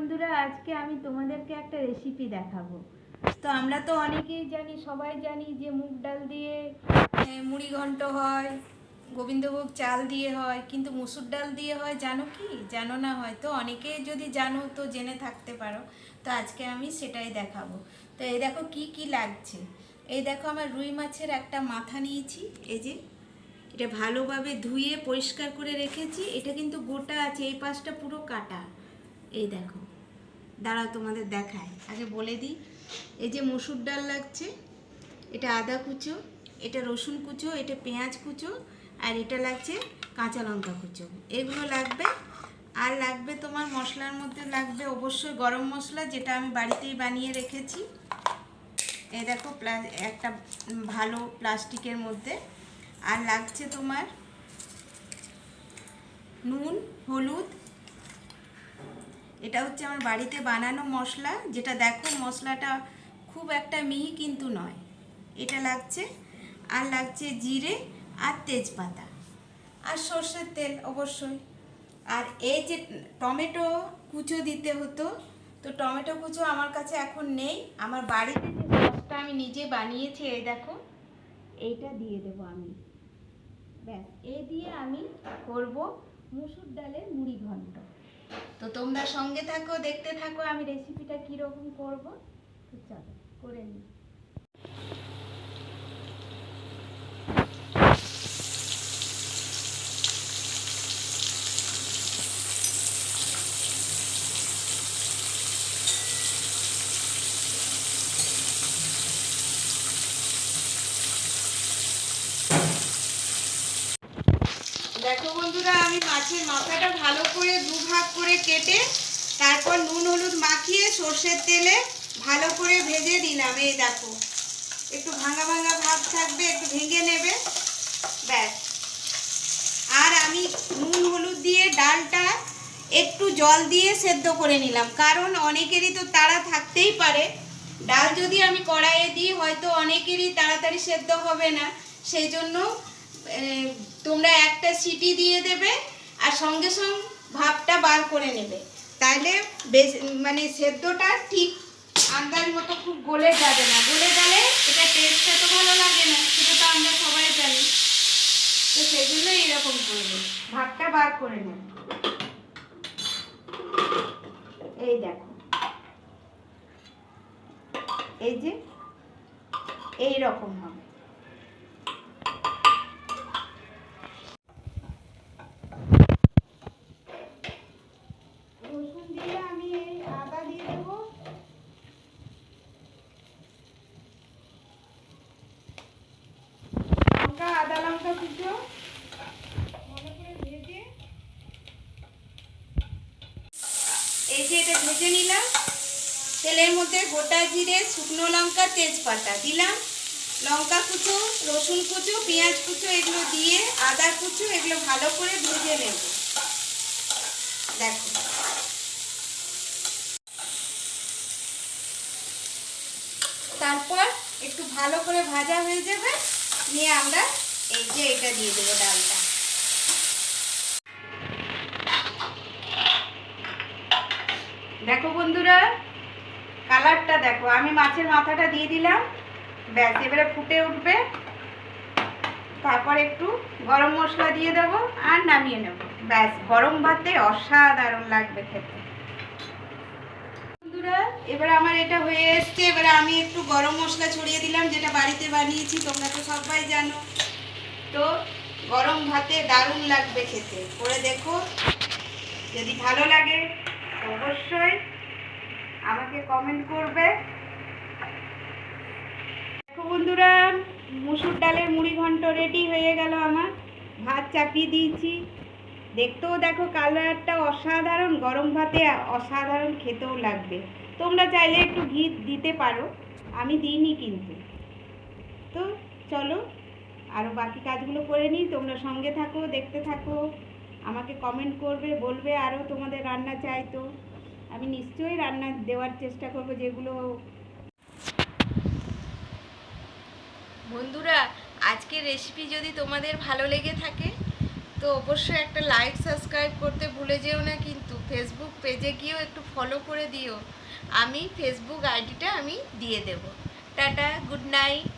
বন্ধুরা, আজকে আমি তোমাদেরকে একটা রেসিপি দেখাবো। তো আমরা তো অনেকেই জানি, সবাই জানি যে মুগ ডাল দিয়ে মুড়ি ঘন্ট হয়, গোবিন্দভোগ চাল দিয়ে হয়, কিন্তু মুসুর ডাল দিয়ে হয় জানো কি? জানো না হয়তো, অনেকে যদি জানো তো জেনে থাকতে পারো। তো আজকে আমি সেটাই দেখাবো। তো এই দেখো কি কি লাগছে। এই দেখো আমার রুই মাছের একটা মাথা নিয়েছি, এই যে এটা ভালোভাবে ধুয়ে পরিষ্কার করে রেখেছি। এটা কিন্তু গোটা আছে, এই পাশটা পুরো কাটা। এই দেখো, দাঁড়াও তোমাদের দেখায়, আগে বলে দিই। এই যে মসুর ডাল লাগছে, এটা আদা কুচো, এটা রসুন কুচো, এটা পেঁয়াজ কুচো, আর এটা লাগছে কাঁচা লঙ্কা কুচো, এগুলো লাগবে। আর লাগবে তোমার মশলার মধ্যে লাগবে অবশ্যই গরম মশলা, যেটা আমি বাড়িতেই বানিয়ে রেখেছি। এই দেখো একটা ভালো প্লাস্টিকের মধ্যে। আর লাগছে তোমার নুন, হলুদ। এটা হচ্ছে আমার বাড়িতে বানানো মশলা, যেটা দেখো মশলাটা খুব একটা মিহি কিন্তু নয়। এটা লাগছে। আর লাগছে জিরে আর তেজপাতা আর সর্ষের তেল অবশ্যই। আর এই যে টমেটো কুচো দিতে হতো, তো টমেটো কুচো আমার কাছে এখন নেই। আমার বাড়িতে যে সসটা আমি নিজে বানিয়েছি, এই দেখো, এইটা দিয়ে দেবো আমি। ব্যাস, এই দিয়ে আমি করব মুসুর ডালের মুড়ি ঘন্ট। তো তোমরা সঙ্গে থাকো, দেখতে থাকো আমি রেসিপিটা কীরকম করব। তো চলো করে নিই। দেখো বন্ধুরা, আমি মাছের মাথাটা ভালো করে দুভাগ করে কেটে তারপর নুন হলুদ মাখিয়ে সর্ষের তেলে ভালো করে ভেজে দিলাম। এই দেখো, একটু ভাঙা ভাঙা ভাব থাকবে, একটু ভেঙে নেবে, ব্যাস। আর আমি নুন হলুদ দিয়ে ডালটা একটু জল দিয়ে সেদ্ধ করে নিলাম, কারণ অনেকেরই তো তাড়া থাকতেই পারে। ডাল যদি আমি কড়াইয়ে দিই, হয়তো অনেকেরই তাড়াতাড়ি সেদ্ধ হবে না, সেই জন্য তোমরা একটা সিটি দিয়ে দেবে আর সঙ্গে সঙ্গে ভাপটা বার করে নেবে। তাহলে মানে সেদ্ধটা ঠিক আন্দাজ মতো খুব গলে যাবে না। গলে গেলে এটা টেস্টটা তো ভালো লাগে না, সেটা তো আমরা সবাই জানি। তো সেই জন্য এরকম করবে, ভাতটা বার করে নেবে। এই দেখো, এই যে এই রকম হবে। রসুন দিয়ে আমি এই আদা দিয়ে দেবো, লঙ্কা, আদা লঙ্কা কুচো ভালো করে ভেজে, এই যে এটা ভেজে নিলাম। তেলের মধ্যে গোটা জিরে, শুকনো লঙ্কা, তেজপাতা দিলাম, লঙ্কা কুচো, রসুন কুচো, পেঁয়াজ কুচো, এগুলো দিয়ে আদা কুচো, এগুলো ভালো করে ভেজে নেব। দেখো, তারপর একটু ভালো করে ভাজা হয়ে যাবে, নিয়ে আমরা এই যে এটা দিয়ে দেবো ডালটা। দেখো বন্ধুরা, কালারটা দেখো, আমি মাছের মাথাটা দিয়ে দিলাম, ব্যাস। এবারে ফুটে উঠবে, তারপর একটু গরম মশলা দিয়ে দেবো আর নামিয়ে নেব, ব্যাস। গরম ভাতে অসাধারণ লাগবে খেতে। বন্ধুরা, এবারে আমার এটা হয়ে এসছে। এবারে আমি একটু গরম মশলা ছড়িয়ে দিলাম, যেটা বাড়িতে বানিয়েছি, তোমরা তো সবাই জানো। তো গরম ভাতে দারুণ লাগবে খেতে, করে দেখো। যদি ভালো লাগে অবশ্যই আমাকে কমেন্ট করবে। দেখো বন্ধুরা, মুসুর ডালের মুড়ি ঘন্ট রেডি হয়ে গেল আমার। ভাত চাপিয়ে দিয়েছি, দেখতেও দেখো কালারটা অসাধারণ, গরম ভাতে অসাধারণ খেতেও লাগবে। তোমরা চাইলে একটু ঘি দিতে পারো, আমি দিইনি কিন্তু। তো চলো আরও বাকি কাজগুলো করে নিই, তোমরা সঙ্গে থাকো, দেখতে থাকো, আমাকে কমেন্ট করবে, বলবে আরও তোমাদের রান্না চাই, তো আমি নিশ্চয়ই রান্না দেওয়ার চেষ্টা করব। যেগুলো বন্ধুরা, আজকের রেসিপি যদি তোমাদের ভালো লেগে থাকে, তো অবশ্যই একটা লাইক সাবস্ক্রাইব করতে ভুলে যেও না, কিন্তু ফেসবুক পেজে গিয়েও একটু ফলো করে দিও। আমি ফেসবুক আইডিটা আমি দিয়ে দেবো। Tata, good night.